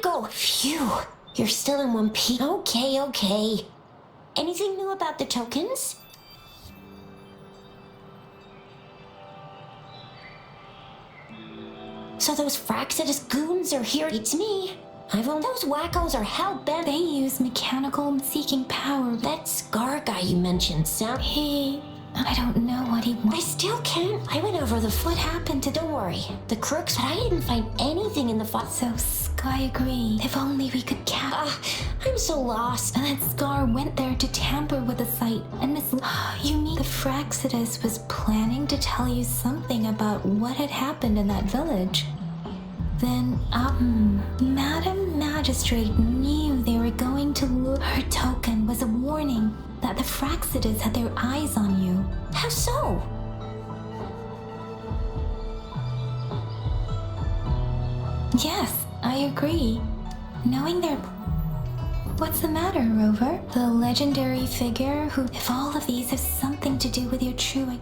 Go. Phew. You're still in one piece. Okay. Anything new about the tokens? So those Fraxidus goons are here. It's me. Those wackos are hell-bent. They use mechanical seeking power. That Scar guy you mentioned, Sam. I don't know what he wants. I still can't. I went over what happened to. Don't worry. The crooks, but I didn't find anything in the file. So I agree. If only we could I'm so lost. And that Scar went there to tamper with the site. And you mean the Fraxidus was planning to tell you something about what had happened in that village? Then, Madam Magistrate knew they were going to lure. Her token was a warning that the Fraxidus had their eyes on you. How so? Yes, I agree. Knowing their... What's the matter, Rover? The legendary figure who... If all of these have something to do with your true...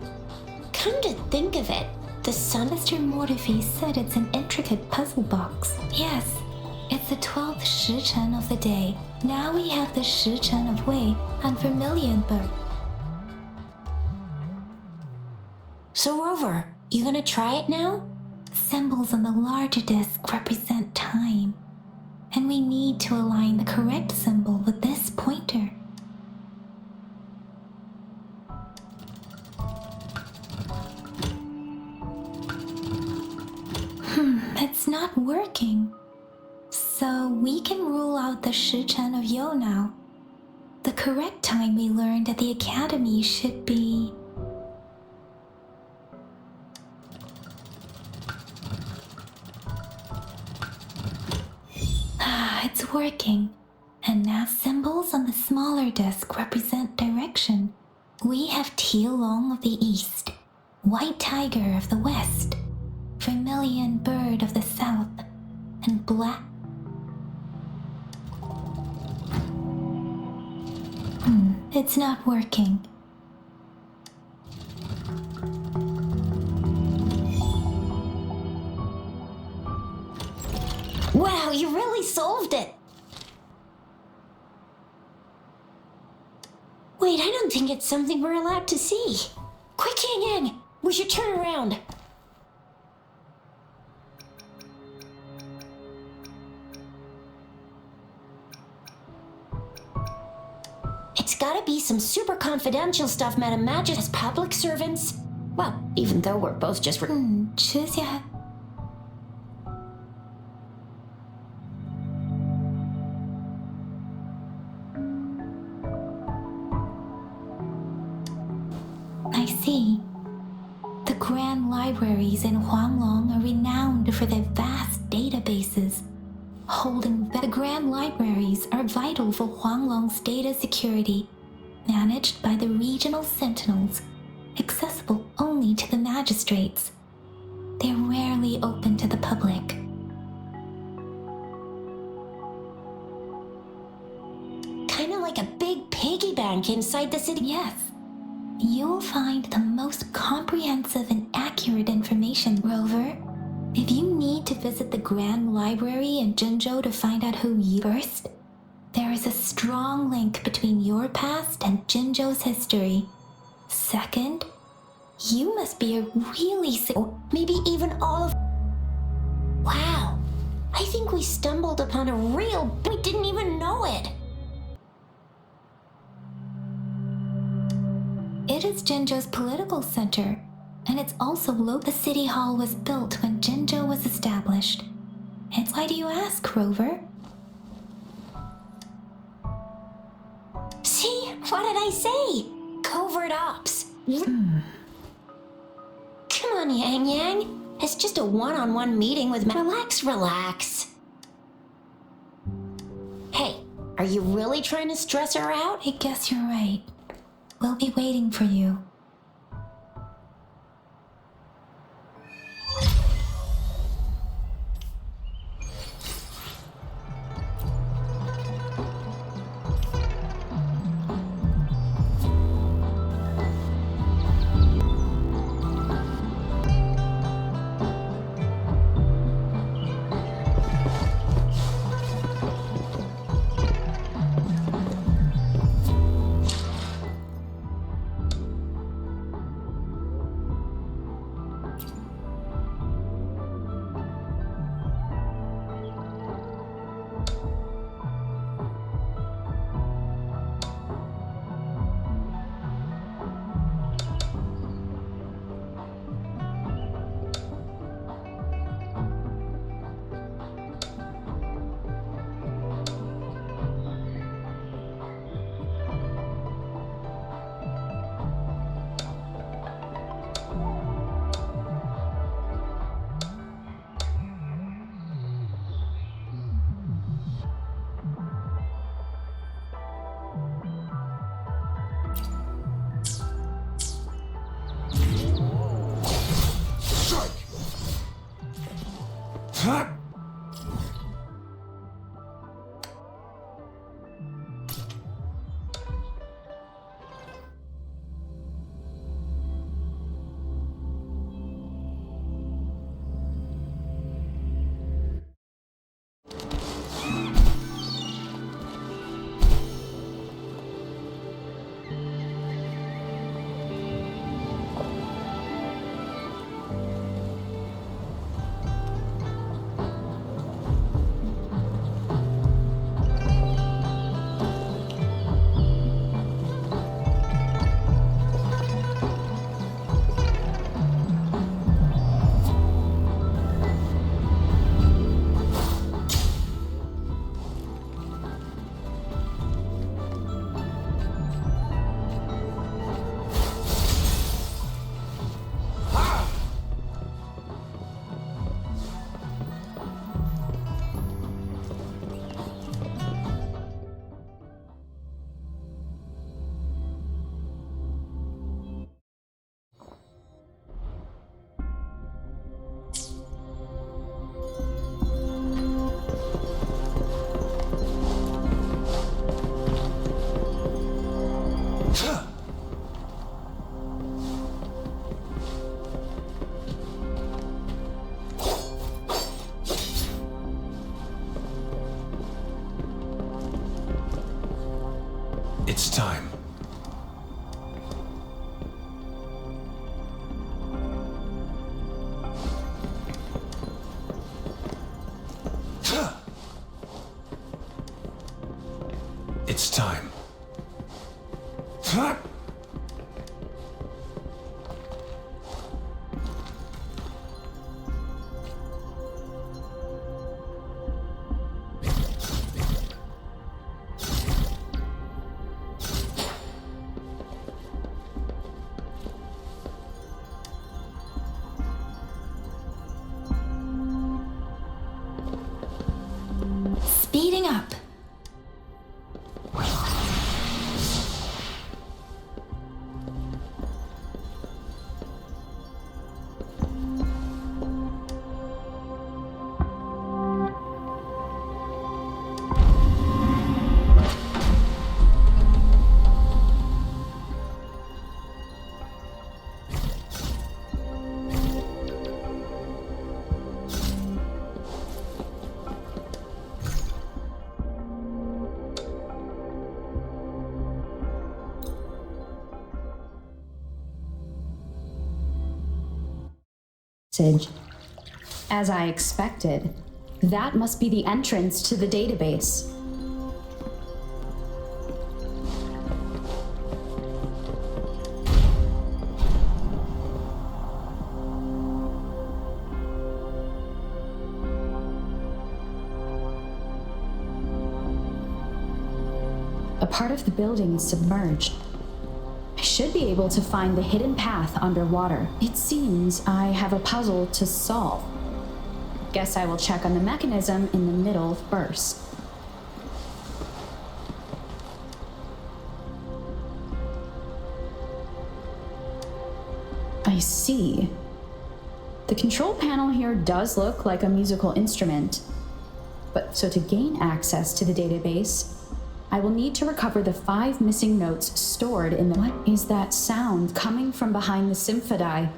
Come to think of it, the sun... Mr. Mortifi said it's an intricate puzzle box. Yes, it's the 12th Shichen of the day. Now we have the Shichen of Wei and Vermilion Bird. So, Rover, you gonna try it now? Symbols on the larger disc represent time, and we need to align the correct symbol with this pointer. It's not working. So we can rule out the Shichen of Yo now. The correct time we learned at the academy should be... It's working. And now symbols on the smaller disc represent direction. We have Tielong of the east, White Tiger of the west, Vermilion Bird of the south, and Black... It's not working. Wow, you really solved it! Wait, I don't think it's something we're allowed to see. Quick, Yang! We should turn around. It's gotta be some super confidential stuff, Madam Magic, as public servants. Well, even though we're both just... Choose your... I see. The grand libraries in Huanglong are renowned for their vast databases. The grand libraries are vital for Huanglong's data security, managed by the regional sentinels, accessible only to the magistrates. They're rarely open to the public. Kinda like a big piggy bank inside the city. Yes. You'll find the most comprehensive and accurate information, Rover. If you need to visit the Grand Library in Jinzhou to find out who you first, there is a strong link between your past and Jinzhou's history. Second, you must be a really maybe even all of... Wow, I think we stumbled upon a real... We didn't even know it. It is Jinzhou's political center, and it's also the city hall was built when Jinzhou was established. And why do you ask, Rover? See, What did I say? Covert ops. Come on, Yang Yang. It's just a one-on-one meeting with relax. Hey, are you really trying to stress her out? I guess you're right. We'll be waiting for you. It's time. It's time. Speeding up. As I expected, that must be the entrance to the database. A part of the building is submerged. I should be able to find the hidden path underwater. It seems I have a puzzle to solve. Guess I will check on the mechanism in the middle first. I see. The control panel here does look like a musical instrument, but so to gain access to the database, I will need to recover the 5 missing notes stored in the... What is that sound coming from behind the symphony?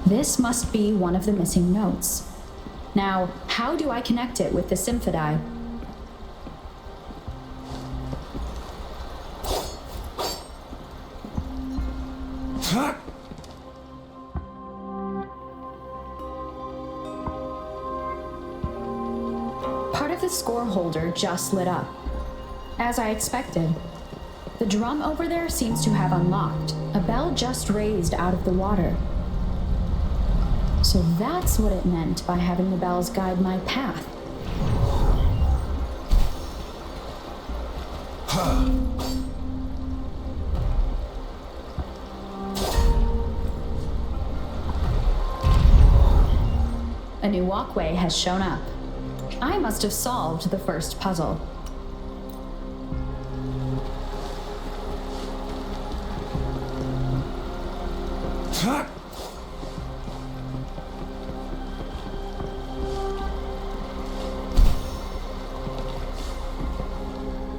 This must be one of the missing notes. Now, how do I connect it with the symphony? Part of the score holder just lit up. As I expected. The drum over there seems to have unlocked. A bell just raised out of the water. So that's what it meant by having the bells guide my path. A new walkway has shown up. I must have solved the first puzzle.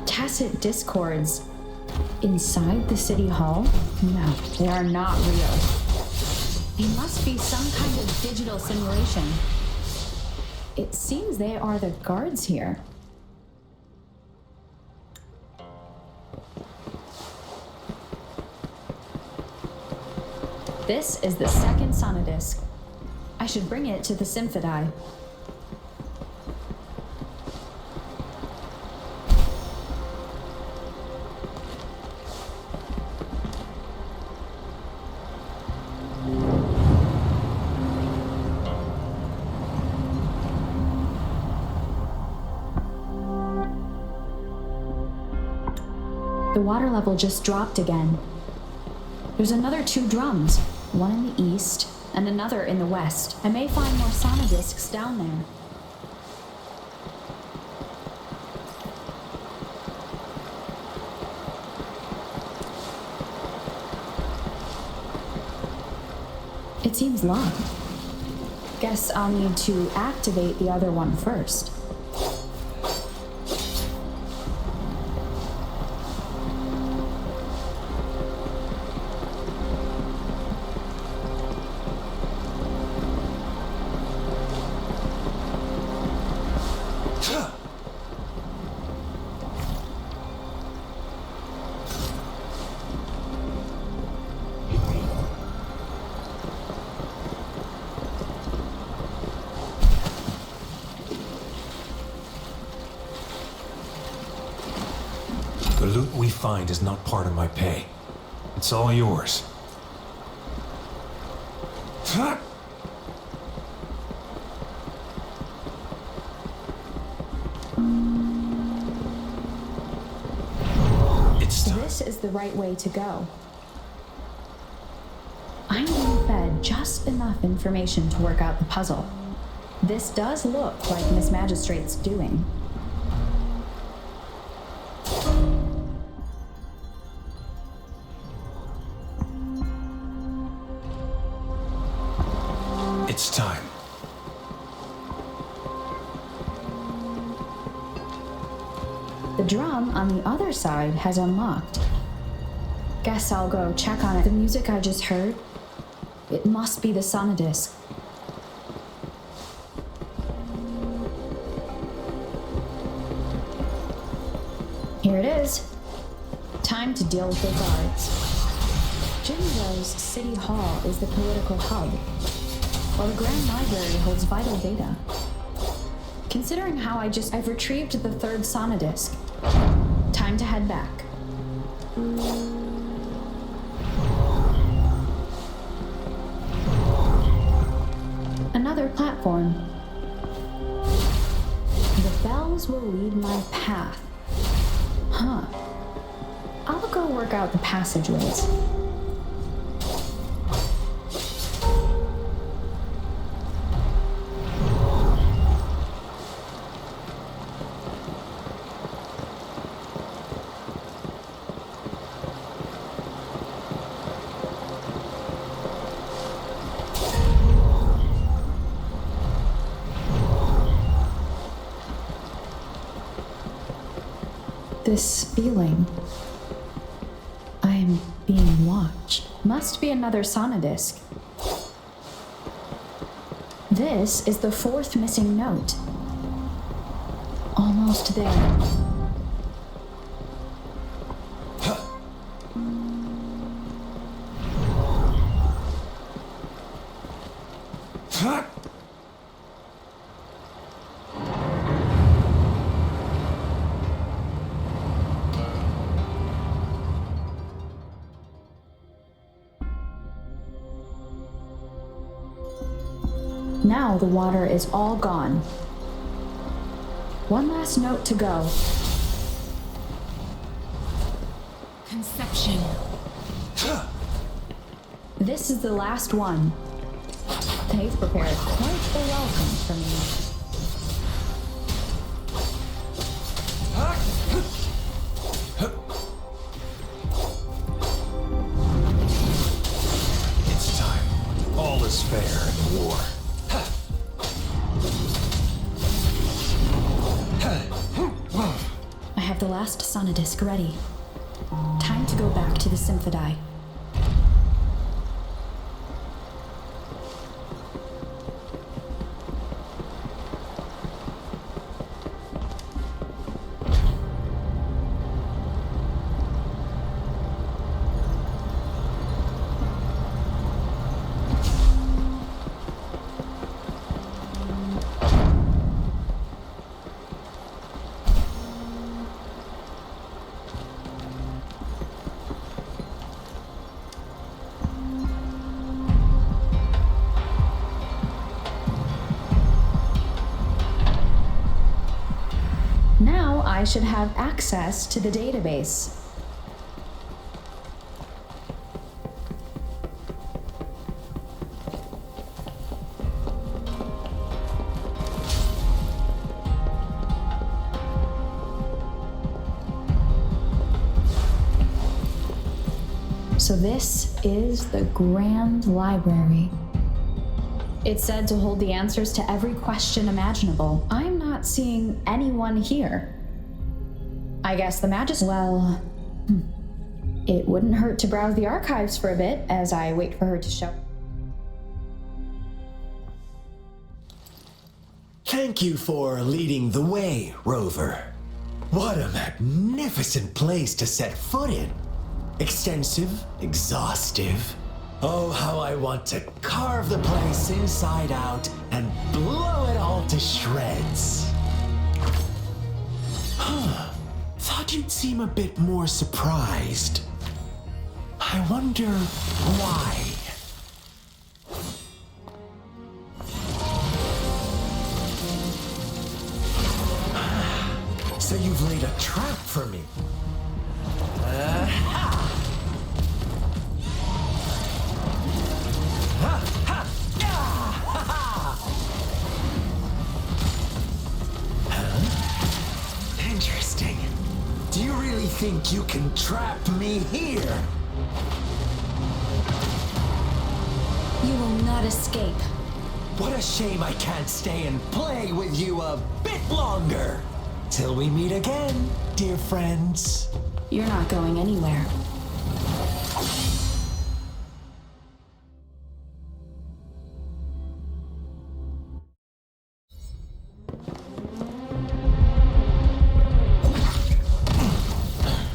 Tacit discords inside the city hall? No, they are not real. They must be some kind of digital simulation. It seems they are the guards here. This is the second sonodisc. I should bring it to the symphony. The water level just dropped again. There's another 2 drums, one in the east and another in the west. I may find more sonodiscs down there. It seems locked. Guess I'll need to activate the other one first. The loot we find is not part of my pay. It's all yours. It's time. This is the right way to go. I'm being fed just enough information to work out the puzzle. This does look like Miss Magistrate's doing. It's time. The drum on the other side has unlocked. Guess I'll go check on it. The music I just heard, it must be the sonodisc. Here it is. Time to deal with the guards. Jim Rose City Hall is the political hub, while the Grand Library holds vital data. Considering how I've retrieved the 3rd sonodisc. Time to head back. another platform. The bells will lead my path. Huh. I'll go work out the passageways. This feeling. I am being watched. Must be another sonodisc. This is the fourth missing note. Almost there. Now the water is all gone. One last note to go. Conception. This is the last one. They've prepared quite the welcome for me. It's time. All is fair in war. I have the last sonodisc ready. Time to go back to the Symphodi. Now I should have access to the database. So this is the Grand Library. It's said to hold the answers to every question imaginable. I'm not seeing anyone here. I guess the well, it wouldn't hurt to browse the archives for a bit as I wait for her to show. Thank you for leading the way, Rover. What a magnificent place to set foot in. Extensive, exhaustive. Oh, how I want to carve the place inside out and blow it all to shreds. Thought you'd seem a bit more surprised. I wonder why. So you've laid a trap for me. Interesting. Do you really think you can trap me here? You will not escape. What a shame I can't stay and play with you a bit longer. Till we meet again, dear friends. You're not going anywhere.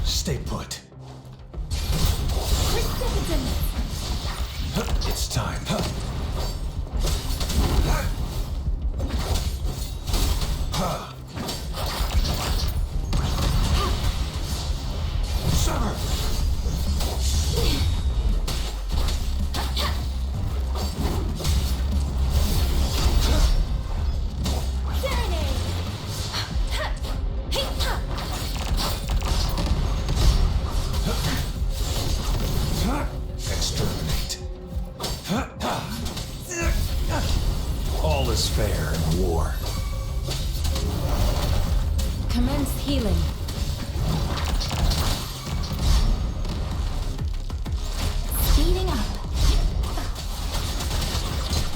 Stay put. It's time. Summer! is fair in war. Commence healing. Speeding up.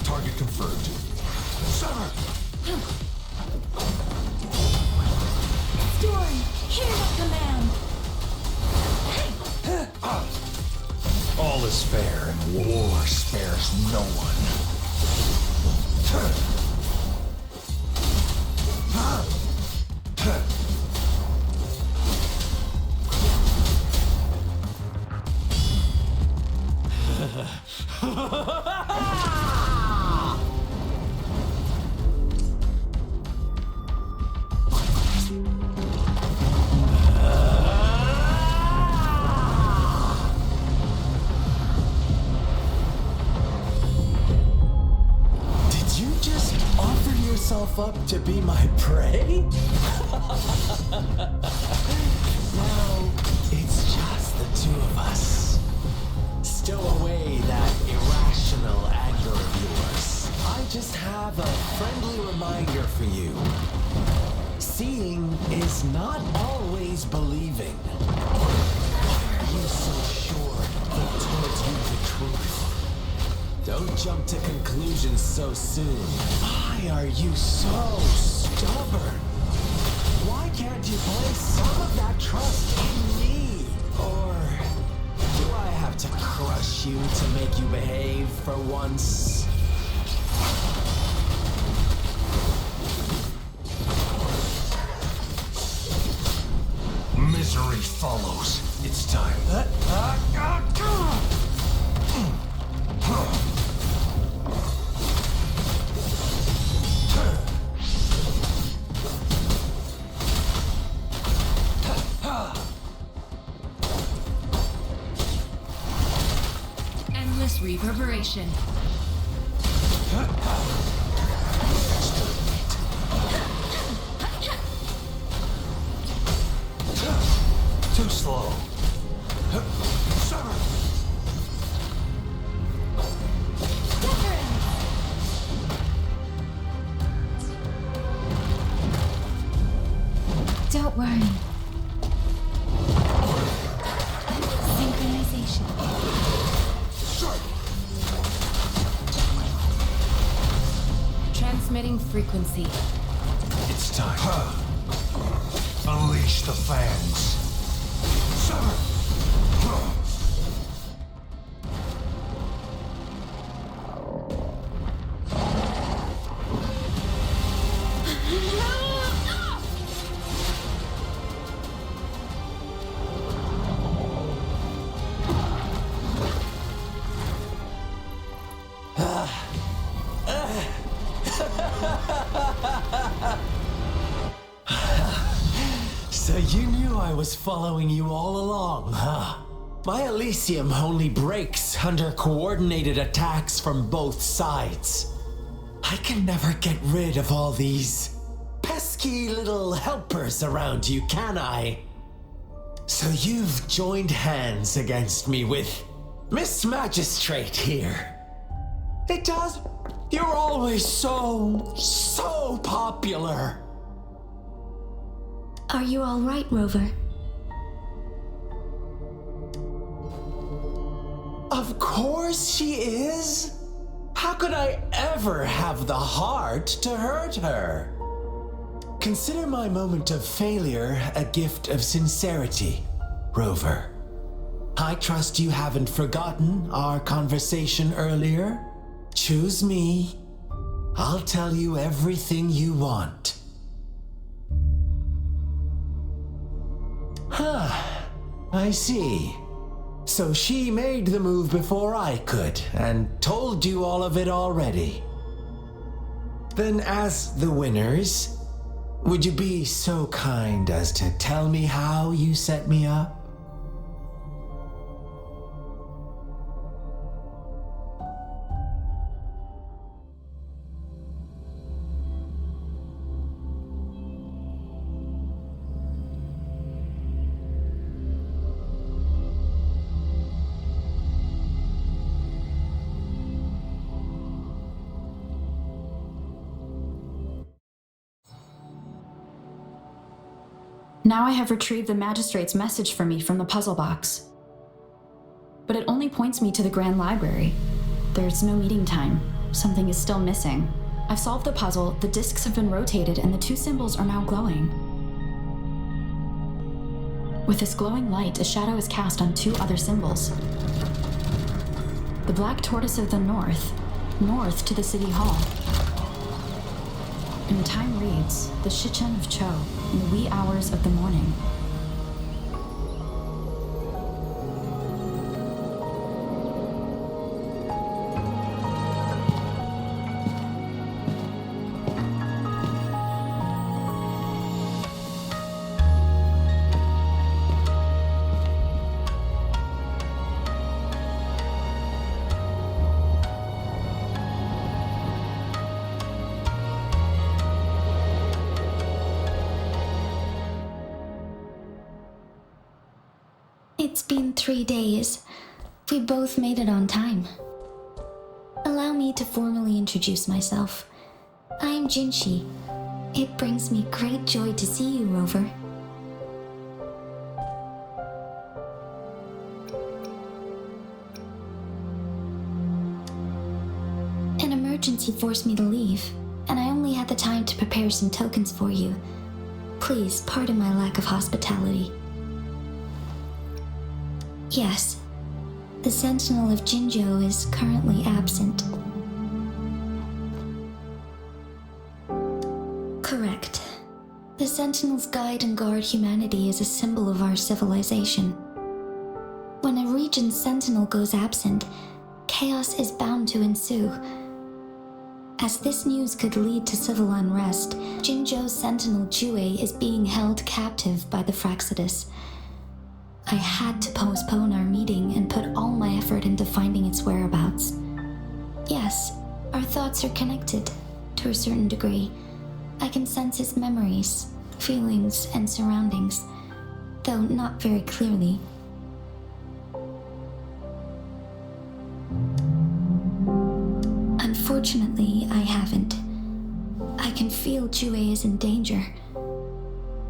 Target confirmed. Summer! Storm, hear the command. All is fair and war spares no one. Up to be my prey? Now, it's just the two of us. Stow away that irrational anger of yours. I just have a friendly reminder for you. Seeing is not always believing. Why are you so sure that told you the truth? Don't jump to conclusions so soon. Why are you so stubborn? Why can't you place some of that trust in me? Or do I have to crush you to make you behave for once? Misery follows. It's time. Endless reverberation. Too slow. Summer! Don't worry. Synchronization. Transmitting frequency. It's time. Unleash the fangs. Summer! So you knew I was following you all along, huh? My Elysium only breaks under coordinated attacks from both sides. I can never get rid of all these pesky little helpers around you, can I? So you've joined hands against me with Miss Magistrate here. It does. You're always so popular. Are you all right, Rover? Of course she is. How could I ever have the heart to hurt her? Consider my moment of failure a gift of sincerity, Rover. I trust you haven't forgotten our conversation earlier. Choose me. I'll tell you everything you want. I see. So she made the move before I could, and told you all of it already. Then as the winners, would you be so kind as to tell me how you set me up? Now I have retrieved the magistrate's message for me from the puzzle box. But it only points me to the Grand Library. There's no meeting time. Something is still missing. I've solved the puzzle, the discs have been rotated, and the two symbols are now glowing. With this glowing light, a shadow is cast on two other symbols. The black tortoise of the north to the city hall. And time reads, the Shichen of Cho, in the wee hours of the morning. It's been 3 days. We both made it on time. Allow me to formally introduce myself. I am Jinshi. It brings me great joy to see you, Rover. An emergency forced me to leave, and I only had the time to prepare some tokens for you. Please pardon my lack of hospitality. Yes, the Sentinel of Jinzhou is currently absent. Correct. The Sentinels guide and guard humanity as a symbol of our civilization. When a region's Sentinel goes absent, chaos is bound to ensue. As this news could lead to civil unrest, Jinzhou's Sentinel Jue is being held captive by the Fraxidus. I had to postpone our meeting and put all my effort into finding its whereabouts. Yes, our thoughts are connected, to a certain degree. I can sense his memories, feelings, and surroundings, though not very clearly. Unfortunately, I haven't. I can feel Jue is in danger.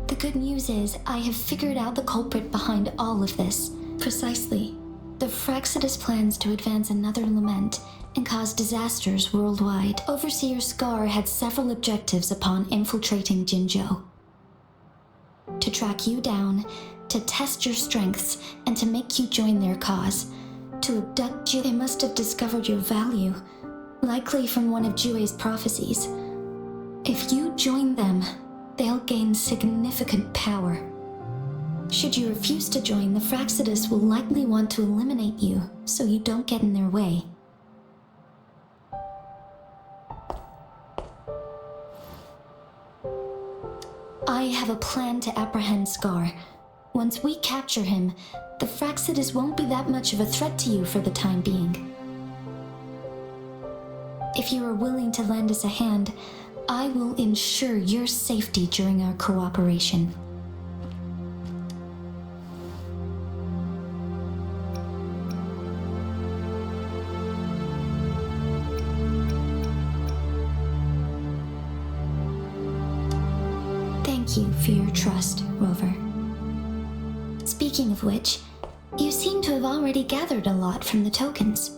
The good news is, I have figured out the culprit behind all of this. Precisely. The Fraxidus plans to advance another lament and cause disasters worldwide. Overseer Scar had several objectives upon infiltrating Jinzhou. To track you down, to test your strengths, and to make you join their cause. To abduct you, they must have discovered your value, likely from one of Jue's prophecies. If you join them, they'll gain significant power. Should you refuse to join, the Fraxidus will likely want to eliminate you, so you don't get in their way. I have a plan to apprehend Scar. Once we capture him, the Fraxidus won't be that much of a threat to you for the time being. If you are willing to lend us a hand, I will ensure your safety during our cooperation. Thank you for your trust, Rover. Speaking of which, you seem to have already gathered a lot from the tokens.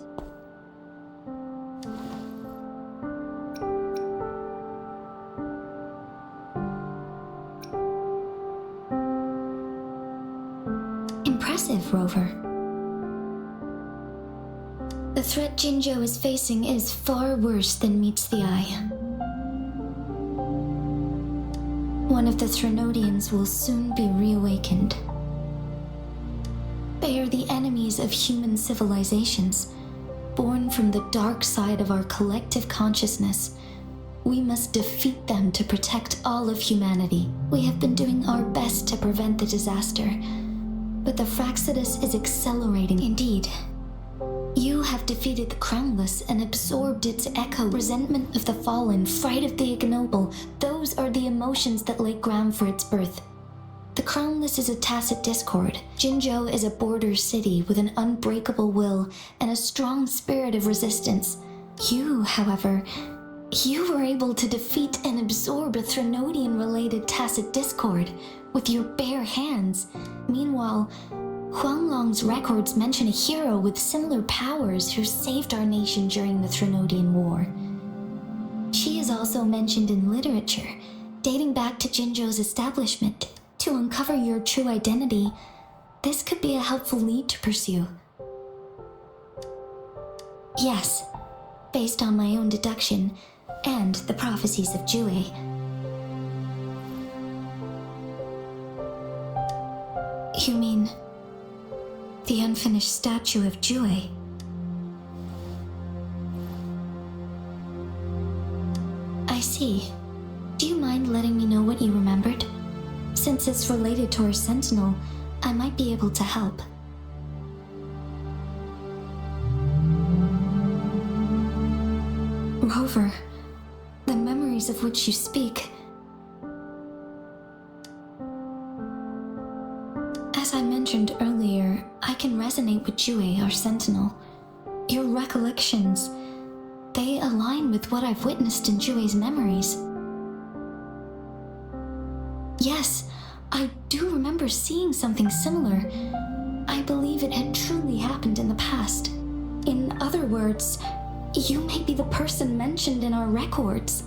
Impressive, Rover. The threat Jinzhou is facing is far worse than meets the eye. One of the Threnodians will soon be reawakened. They are the enemies of human civilizations, born from the dark side of our collective consciousness. We must defeat them to protect all of humanity. We have been doing our best to prevent the disaster, but the Fraxidus is accelerating indeed. You have defeated the Crownless and absorbed its echo. Resentment of the fallen, fright of the ignoble, those are the emotions that lay ground for its birth. The Crownless is a tacit discord. Jinzhou is a border city with an unbreakable will and a strong spirit of resistance. You, however, You were able to defeat and absorb a Threnodian-related tacit discord with your bare hands. Meanwhile, Huanglong's records mention a hero with similar powers who saved our nation during the Threnodian War. She is also mentioned in literature, dating back to Jinzhou's establishment. To uncover your true identity, this could be a helpful lead to pursue. Yes, based on my own deduction and the prophecies of Jue. You mean the unfinished statue of Jue? I see. Do you mind letting me know what you remembered? Since it's related to our sentinel, I might be able to help. Rover, the memories of which you speak. As I mentioned earlier, I can resonate with Jue, our sentinel. Your recollections, they align with what I've witnessed in Jue's memories. Yes, I do remember seeing something similar. I believe it had truly happened in the past. In other words, you may be the person mentioned in our records.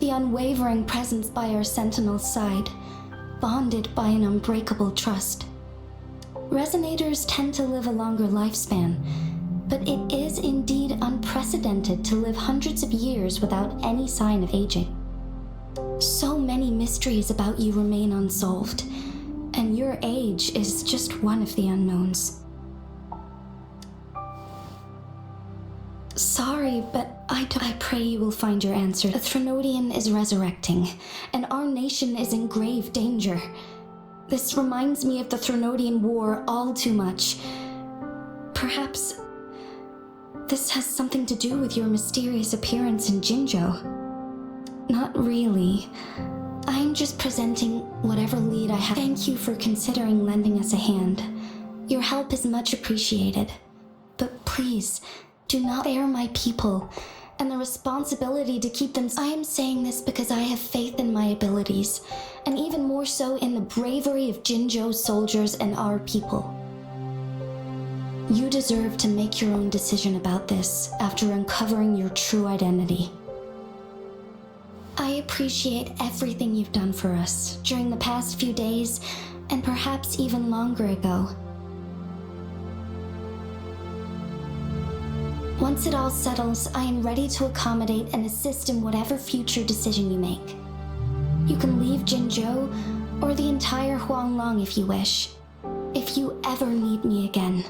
The unwavering presence by our sentinel's side, bonded by an unbreakable trust. Resonators tend to live a longer lifespan, but it is indeed unprecedented to live hundreds of years without any sign of aging. So many mysteries about you remain unsolved, and your age is just one of the unknowns. Sorry, but I pray you will find your answer. The Threnodian is resurrecting, and our nation is in grave danger. This reminds me of the Threnodian War all too much. Perhaps this has something to do with your mysterious appearance in Jinzhou. Not really. I'm just presenting whatever lead I have. Thank you for considering lending us a hand. Your help is much appreciated. But please, do not spare my people and the responsibility to keep them. I am saying this because I have faith in my abilities, and even more so in the bravery of Jinzhou's soldiers and our people. You deserve to make your own decision about this after uncovering your true identity. I appreciate everything you've done for us during the past few days, and perhaps even longer ago. Once it all settles, I am ready to accommodate and assist in whatever future decision you make. You can leave Jinzhou or the entire Huanglong if you wish. If you ever need me again,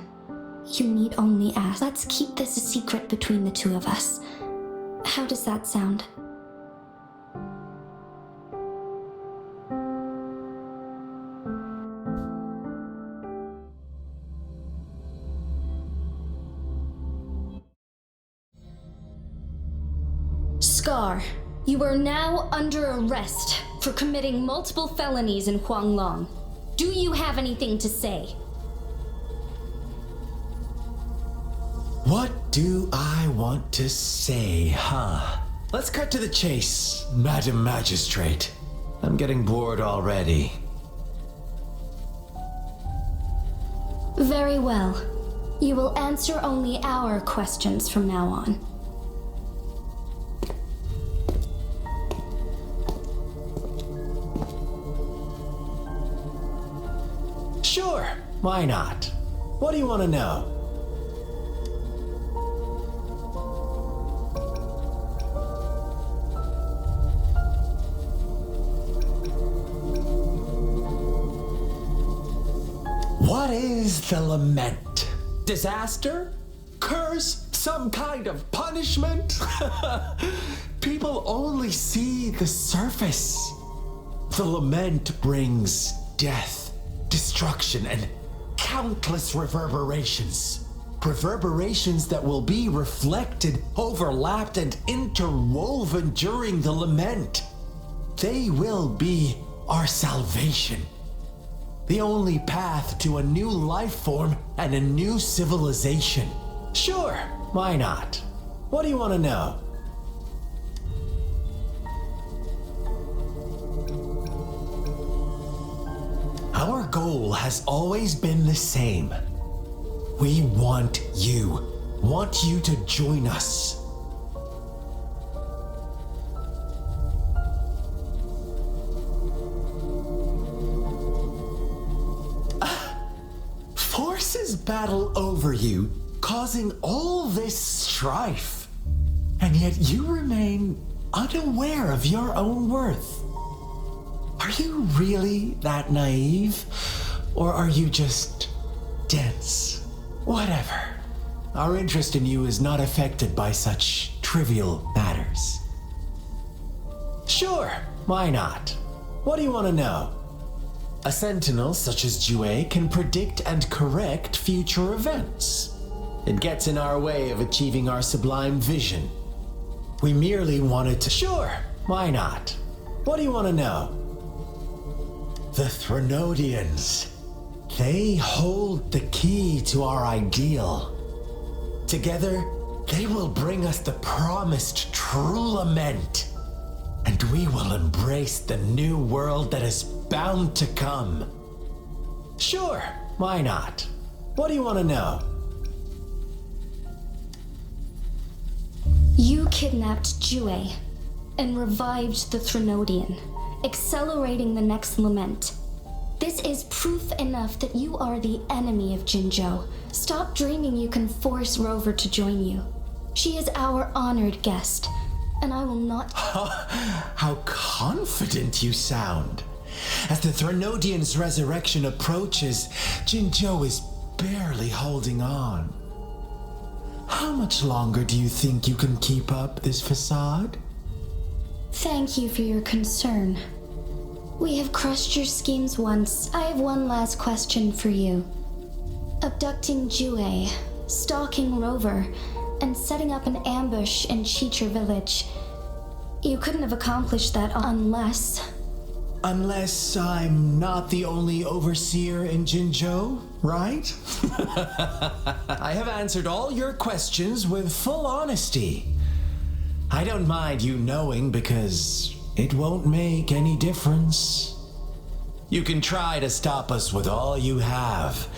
you need only ask. Let's keep this a secret between the two of us. How does that sound? Scar, you are now under arrest for committing multiple felonies in Huanglong. Do you have anything to say? What do I want to say, huh? Let's cut to the chase, Madam Magistrate. I'm getting bored already. Very well. You will answer only our questions from now on. Sure, why not? What do you want to know? What is the lament? Disaster? Curse? Some kind of punishment? People only see the surface. The lament brings death, destruction, and countless reverberations. Reverberations that will be reflected, overlapped, and interwoven during the lament. They will be our salvation. The only path to a new life form and a new civilization. Sure, why not? What do you want to know? Our goal has always been the same. We want you to join us. Forces battle over you, causing all this strife. And yet you remain unaware of your own worth. Are you really that naive? Or are you just dense? Whatever. Our interest in you is not affected by such trivial matters. Sure, why not? What do you want to know? A sentinel such as Jue can predict and correct future events. It gets in our way of achieving our sublime vision. We merely wanted to... Sure, why not? What do you want to know? The Threnodians. They hold the key to our ideal. Together, they will bring us the promised true lament. And we will embrace the new world that is bound to come. Sure, why not? What do you want to know? You kidnapped Jue and revived the Threnodian, accelerating the next lament. This is proof enough that you are the enemy of Jinzhou. Stop dreaming you can force Rover to join you. She is our honored guest, and I will not... How confident you sound. As the Threnodian's resurrection approaches, Jinzhou is barely holding on. How much longer do you think you can keep up this facade? Thank you for your concern. We have crushed your schemes once. I have one last question for you. Abducting Jue, stalking Rover, and setting up an ambush in Chicher village. You couldn't have accomplished that unless... Unless I'm not the only overseer in Jinzhou, right? I have answered all your questions with full honesty. I don't mind you knowing because it won't make any difference. You can try to stop us with all you have,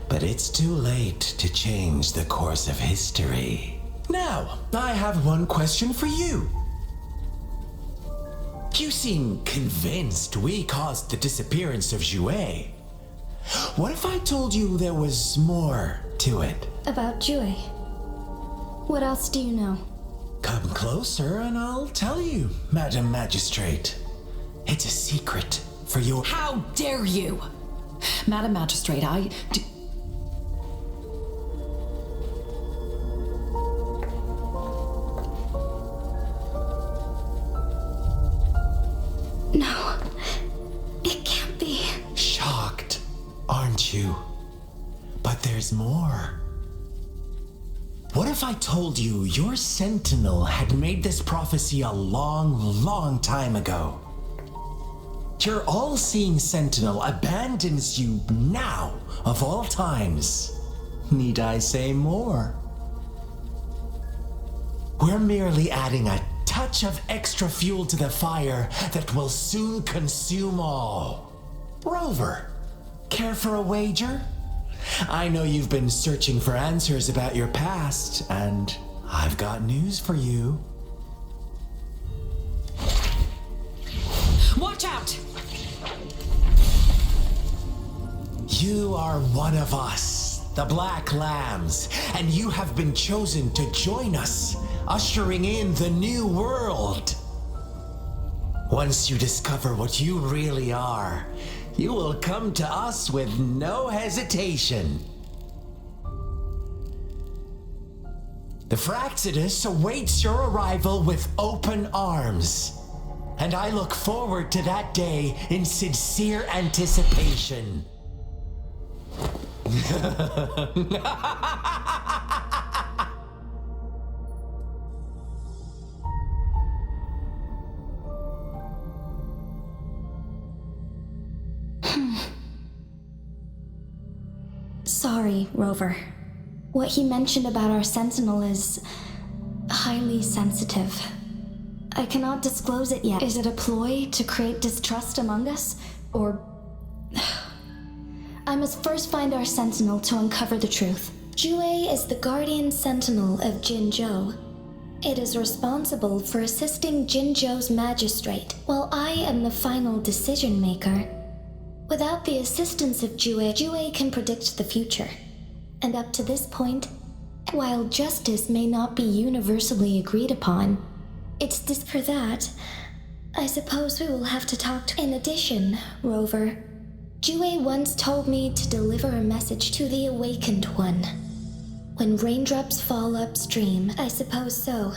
but it's too late to change the course of history. Now, I have one question for you. You seem convinced we caused the disappearance of Jue. What if I told you there was more to it? About Jue. What else do you know? Come closer and I'll tell you, Madam Magistrate. It's a secret for your... How dare you! Madam Magistrate, No, it can't be. Shocked, aren't you? But there's more. What if I told you your sentinel had made this prophecy a long, long time ago? Your all-seeing sentinel abandons you now, of all times. Need I say more? We're merely adding a touch of extra fuel to the fire that will soon consume all. Rover, care for a wager? I know you've been searching for answers about your past, and I've got news for you. watch out! You are one of us, the Black Lambs, and you have been chosen to join us, ushering in the new world. Once you discover what you really are, you will come to us with no hesitation. The Fraxidus awaits your arrival with open arms, and I look forward to that day in sincere anticipation. Sorry, Rover. What he mentioned about our sentinel is highly sensitive. I cannot disclose it yet. Is it a ploy to create distrust among us? Or I must first find our sentinel to uncover the truth. Jue is the guardian sentinel of Jinzhou. It is responsible for assisting Jinzhou's magistrate, while I am the final decision maker. Without the assistance of Jue can predict the future. And up to this point, while justice may not be universally agreed upon, it's this for that. I suppose we will have to talk to. In addition, Rover, Jue once told me to deliver a message to the Awakened One. When raindrops fall upstream, I suppose so.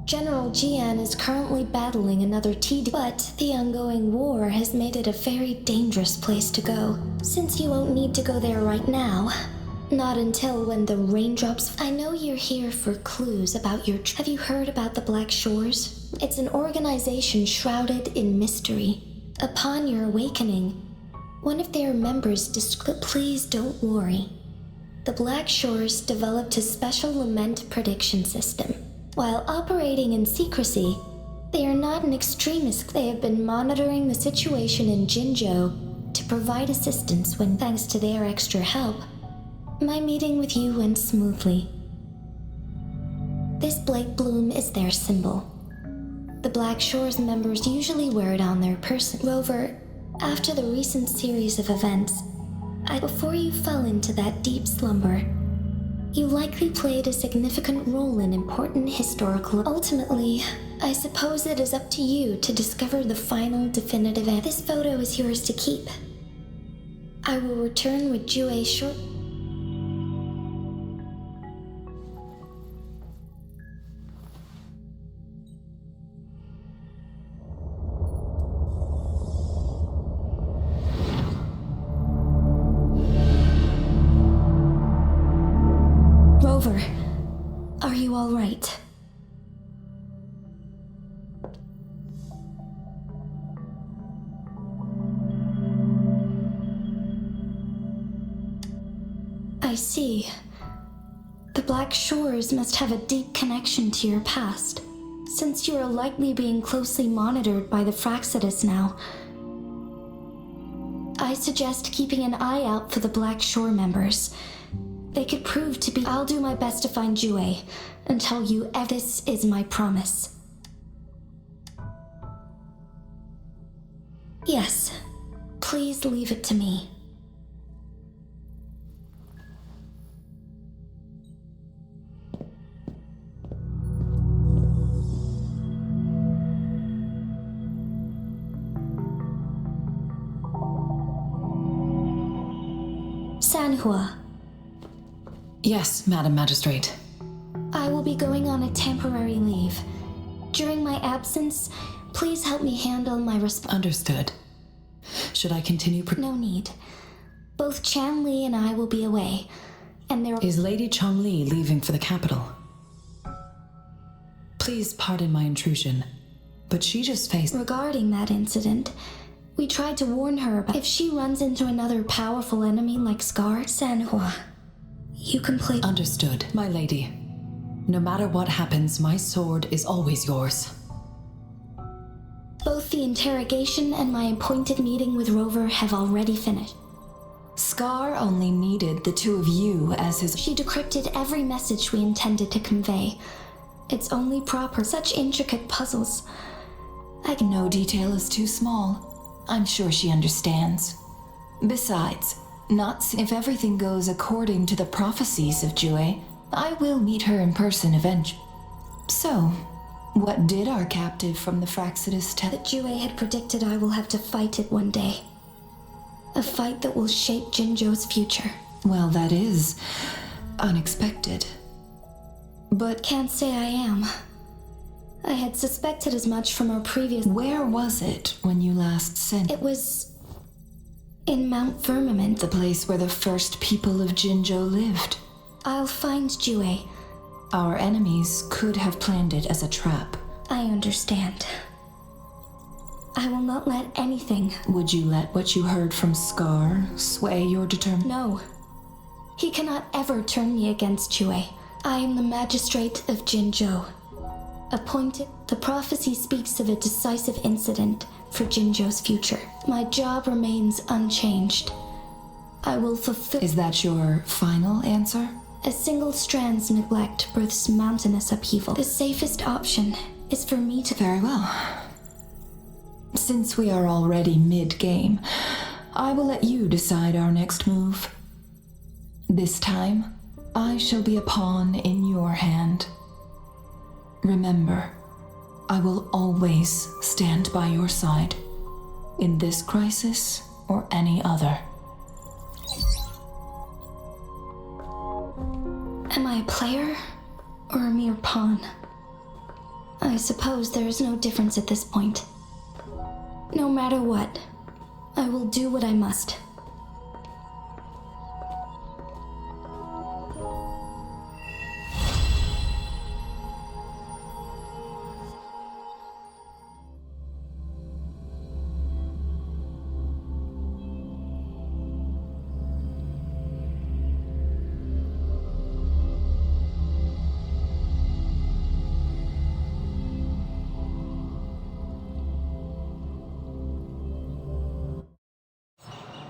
General Jian is currently battling another but the ongoing war has made it a very dangerous place to go. Since you won't need to go there right now, not until when the raindrops. I know you're here for clues about your. Have you heard about the Black Shores? It's an organization shrouded in mystery. Upon your awakening, one of their members please don't worry. The Black Shores developed a special lament prediction system. While operating in secrecy, they are not an extremist. They have been monitoring the situation in Jinzhou to provide assistance when, thanks to their extra help, my meeting with you went smoothly. This Blake Bloom is their symbol. The Black Shores members usually wear it on their person. Rover, after the recent series of events, before you fell into that deep slumber, you likely played a significant role in important historical. Ultimately, I suppose it is up to you to discover the final definitive answer. This photo is yours to keep. I will return with Jue short. Rover, are you all right? I see. The Black Shores must have a deep connection to your past, since you are likely being closely monitored by the Fraxidus now. I suggest keeping an eye out for the Black Shore members. They could prove to be. I'll do my best to find Jue and tell you this is my promise. Yes, please leave it to me. Sanhua. Yes, Madam Magistrate. I will be going on a temporary leave. During my absence, please help me handle my Understood. Should I continue? No need. Both Chan Li and I will be away, and there Is Lady Chong-Li leaving for the capital? Please pardon my intrusion, but she just faced. Regarding that incident, we tried to warn her about if she runs into another powerful enemy like Scar. Sanhua, you complete. Understood, my lady. No matter what happens, my sword is always yours. Both the interrogation and my appointed meeting with Rover have already finished. Scar only needed the two of you as his. She decrypted every message we intended to convey. It's only proper. Such intricate puzzles. No detail is too small. I'm sure she understands. Besides, if everything goes according to the prophecies of Jue, I will meet her in person eventually. So, what did our captive from the Fraxidus tell? That Jue had predicted I will have to fight it one day. A fight that will shape Jinzhou's future. Well, that is unexpected. But can't say I am. I had suspected as much from our previous. Where was it when you last sent? It was in Mount Firmament. The place where the first people of Jinzhou lived. I'll find Jue. Our enemies could have planned it as a trap. I understand. I will not let anything. Would you let what you heard from Scar sway your determination? No. He cannot ever turn me against Jue. I am the magistrate of Jinzhou. Appointed, the prophecy speaks of a decisive incident for Jinzhou's future. My job remains unchanged. I will fulfill. Is that your final answer? A single strand's neglect births mountainous upheaval. The safest option is for me to. Very well. Since we are already mid-game, I will let you decide our next move. This time, I shall be a pawn in your hand. Remember, I will always stand by your side, in this crisis or any other. Am I a player or a mere pawn? I suppose there is no difference at this point. No matter what, I will do what I must.